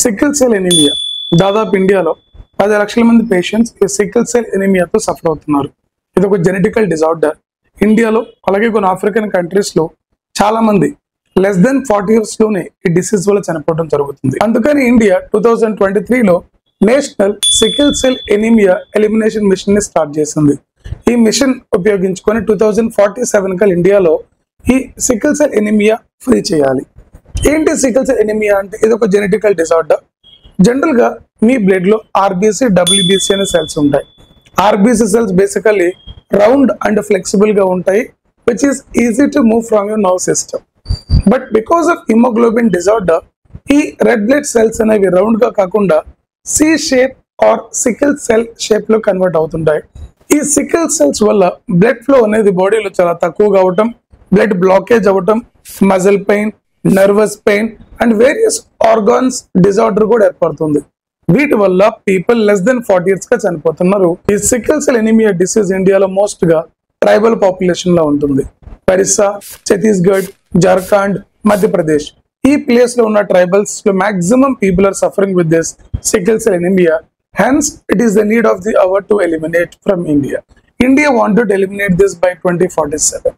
Sickle cell anaemia దాదాపు ఇండియాలో 10 లక్షల మంది పేషెంట్స్ ఈ సికిల్ సెల్ ఎనీమియాతో సఫర్ అవుతున్నారు. ఇది ఒక జెనెటికల్ డిజార్డర్. ఇండియాలో అలాగే కొన్ని ఆఫ్రికన్ కంట్రీస్ లో చాలా మంది లెస్ దెన్ 40 years లోనే ఈ డిసీజ్ వల్ల చనిపోవడం జరుగుతుంది. అందుకని ఇండియా 2023లో national sickle cell anaemia elimination mission ని స్టార్ట్ చేసింది. ఈ మిషన్ ఉపయోగించుకొని 2047 కల్ ఇండియాలో ఈ సికిల్ సెల్ ఎనీమియా ఫ్రీ చేయాలి. ఏంటి సికిల్ సెల్ ఎనీమియా అంటే? ఇది ఒక జెనెటికల్ డిజార్డర్. జనరల్ గా మీ బ్లడ్ లో ఆర్బీసీ, డబ్ల్యూబీసీ అనే సెల్స్ ఉంటాయి. RBC cells basically round and flexible గా ఉంటాయి, which is easy to move from your nerve system. But because of haemoglobin disorder ఈ రెడ్ బ్లడ్ సెల్స్ అనేవి రౌండ్ గా కాకుండా C shape or sickle cell shape లో convert అవుతుంటాయి. ఈ sickle cells వల్ల బ్లడ్ ఫ్లో అనేది బాడీలో చాలా తక్కువగా అవటం, బ్లడ్ బ్లాకేజ్ అవ్వటం, muscle pain, nervous pain and various organs disorder కూడా ఏర్పడుతుంది. వీటి వల్ల పీపుల్ లెస్ దెన్ 40 years గా చనిపోతున్నారు. ఈ సికిల్ సెల్ ఎనీమియా డిసీజ్ ఇండియాలో మోస్ట్ గా ట్రైబల్ పాపులేషన్ లో ఉంటుంది. ఒరిస్సా, ఛత్తీస్గఢ్, జార్ఖండ్, మధ్యప్రదేశ్ ఈ ప్లేస్ లో ఉన్న ట్రైబల్స్ లో maximum people are suffering with this sickle cell anaemia. Hence, it is the need of the hour to eliminate from India. India wanted to eliminate this by 2047.